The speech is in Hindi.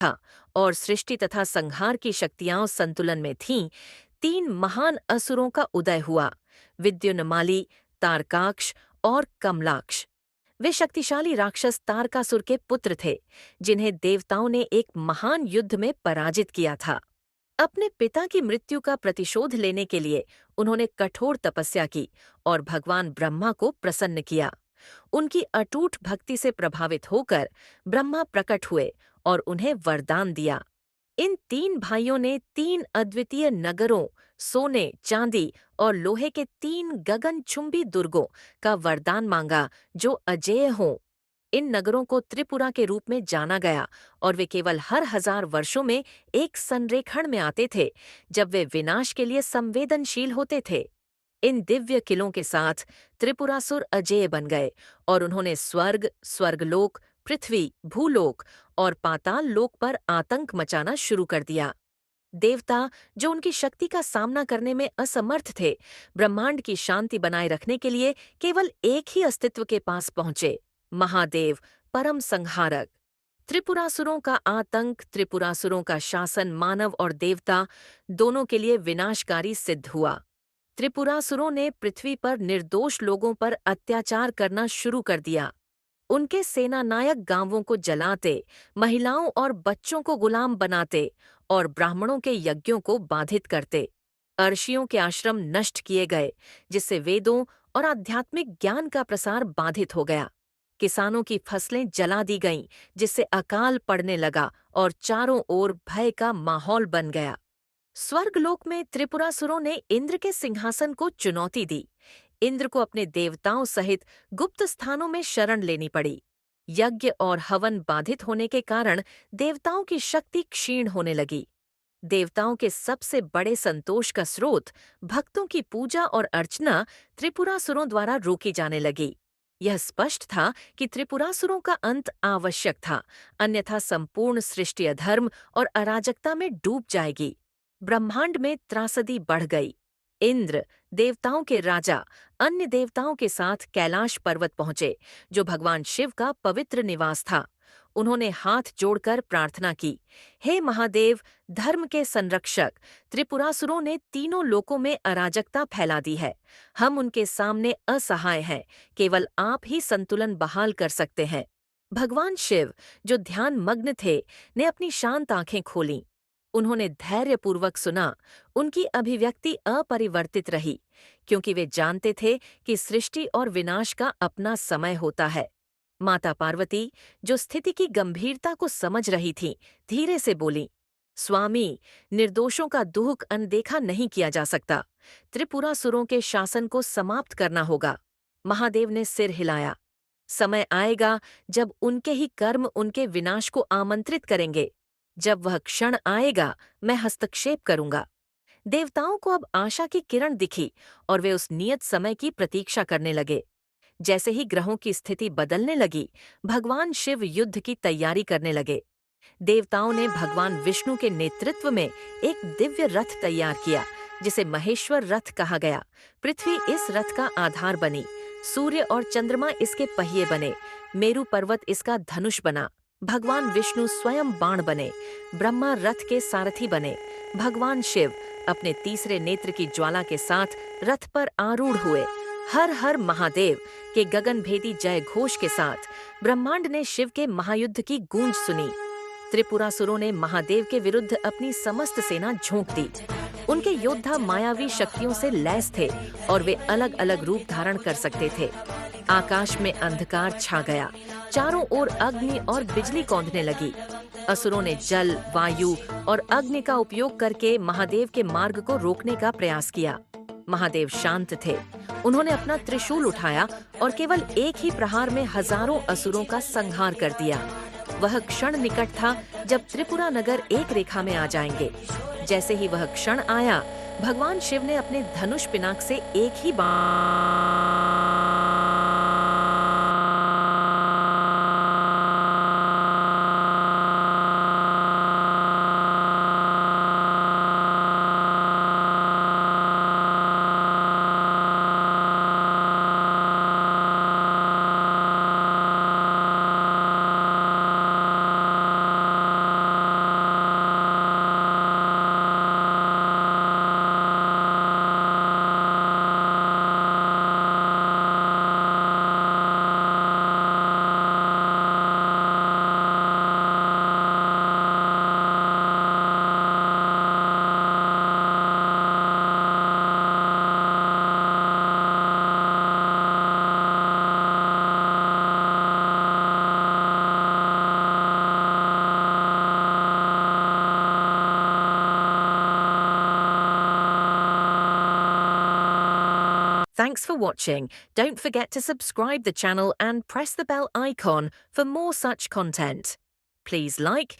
था और सृष्टि तथा संहार की शक्तियां संतुलन में थीं, तीन महान असुरों का उदय हुआ, विद्युन्माली, तारकाक्ष और कमलाक्ष। वे शक्तिशाली राक्षस तारकासुर के पुत्र थे, जिन्हें देवताओं ने एक महान युद्ध में पराजित किया था। अपने पिता की मृत्यु का प्रतिशोध लेने के लिए उन्होंने कठोर तपस्या की और भगवान ब्रह्मा को प्रसन्न किया। उनकी अटूट भक्ति से प्रभावित होकर ब्रह्मा प्रकट हुए और उन्हें वरदान दिया। इन तीन भाइयों ने तीन अद्वितीय नगरों, सोने, चांदी और लोहे के तीन गगनचुंबी दुर्गों का वरदान मांगा, जो अजेय हों। इन नगरों को त्रिपुरा के रूप में जाना गया और वे केवल हर 1000 वर्षों में एक संरेखण में आते थे, जब वे विनाश के लिए संवेदनशील होते थे। इन दिव्य किलों के साथ त्रिपुरासुर अजेय बन गए और उन्होंने स्वर्ग, स्वर्गलोक, पृथ्वी, भूलोक और पाताल लोक पर आतंक मचाना शुरू कर दिया। देवता, जो उनकी शक्ति का सामना करने में असमर्थ थे, ब्रह्मांड की शांति बनाए रखने के लिए केवल एक ही अस्तित्व के पास पहुंचे, महादेव, परम संहारक। त्रिपुरासुरों का आतंक, त्रिपुरासुरों का शासन मानव और देवता दोनों के लिए विनाशकारी सिद्ध हुआ। त्रिपुरासुरों ने पृथ्वी पर निर्दोष लोगों पर अत्याचार करना शुरू कर दिया। उनके सेनानायक गांवों को जलाते, महिलाओं और बच्चों को गुलाम बनाते और ब्राह्मणों के यज्ञों को बाधित करते। अर्षियों के आश्रम नष्ट किए गए, जिससे वेदों और आध्यात्मिक ज्ञान का प्रसार बाधित हो गया। किसानों की फसलें जला दी गईं, जिससे अकाल पड़ने लगा और चारों ओर भय का माहौल बन गया। स्वर्गलोक में त्रिपुरासुरों ने इंद्र के सिंहासन को चुनौती दी। इंद्र को अपने देवताओं सहित गुप्त स्थानों में शरण लेनी पड़ी। यज्ञ और हवन बाधित होने के कारण देवताओं की शक्ति क्षीण होने लगी। देवताओं के सबसे बड़े संतोष का स्रोत, भक्तों की पूजा और अर्चना, त्रिपुरासुरों द्वारा रोकी जाने लगी। यह स्पष्ट था कि त्रिपुरासुरों का अंत आवश्यक था, अन्यथा संपूर्ण सृष्टि अधर्म और अराजकता में डूब जाएगी। ब्रह्मांड में त्रासदी बढ़ गई। इंद्र, देवताओं के राजा, अन्य देवताओं के साथ कैलाश पर्वत पहुंचे, जो भगवान शिव का पवित्र निवास था। उन्होंने हाथ जोड़कर प्रार्थना की, हे महादेव, धर्म के संरक्षक, त्रिपुरासुरों ने तीनों लोकों में अराजकता फैला दी है। हम उनके सामने असहाय हैं, केवल आप ही संतुलन बहाल कर सकते हैं। भगवान शिव, जो ध्यान मग्न थे, ने अपनी शांत आंखें खोलीं। उन्होंने धैर्यपूर्वक सुना। उनकी अभिव्यक्ति अपरिवर्तित रही, क्योंकि वे जानते थे कि सृष्टि और विनाश का अपना समय होता है। माता पार्वती, जो स्थिति की गंभीरता को समझ रही थीं, धीरे से बोलीं, स्वामी, निर्दोषों का दुख अनदेखा नहीं किया जा सकता। त्रिपुरासुरों के शासन को समाप्त करना होगा। महादेव ने सिर हिलाया। समय आएगा जब उनके ही कर्म उनके विनाश को आमंत्रित करेंगे। जब वह क्षण आएगा, मैं हस्तक्षेप करूंगा। देवताओं को अब आशा की किरण दिखी और वे उस नियत समय की प्रतीक्षा करने लगे। जैसे ही ग्रहों की स्थिति बदलने लगी, भगवान शिव युद्ध की तैयारी करने लगे। देवताओं ने भगवान विष्णु के नेतृत्व में एक दिव्य रथ तैयार किया, जिसे महेश्वर रथ कहा गया। पृथ्वी इस रथ का आधार बनी, सूर्य और चंद्रमा इसके पहिए बने, मेरु पर्वत इसका धनुष बना। भगवान विष्णु स्वयं बाण बने, ब्रह्मा रथ के सारथी बने। भगवान शिव अपने तीसरे नेत्र की ज्वाला के साथ रथ पर आरूढ़ हुए। हर हर महादेव के गगनभेदी जय घोष के साथ ब्रह्मांड ने शिव के महायुद्ध की गूंज सुनी। त्रिपुरासुरों ने महादेव के विरुद्ध अपनी समस्त सेना झोंक दी। उनके योद्धा मायावी शक्तियों से लैस थे और वे अलग अलग रूप धारण कर सकते थे। आकाश में अंधकार छा गया, चारों ओर अग्नि और बिजली कौंधने लगी। असुरों ने जल, वायु और अग्नि का उपयोग करके महादेव के मार्ग को रोकने का प्रयास किया। महादेव शांत थे। उन्होंने अपना त्रिशूल उठाया और केवल एक ही प्रहार में हजारों असुरों का संहार कर दिया। वह क्षण निकट था जब त्रिपुरा नगर एक रेखा में आ जाएंगे। जैसे ही वह क्षण आया, भगवान शिव ने अपने धनुष पिनाक से एक ही Thanks for watching. Don't forget to subscribe the channel and press the bell icon for more such content. Please like,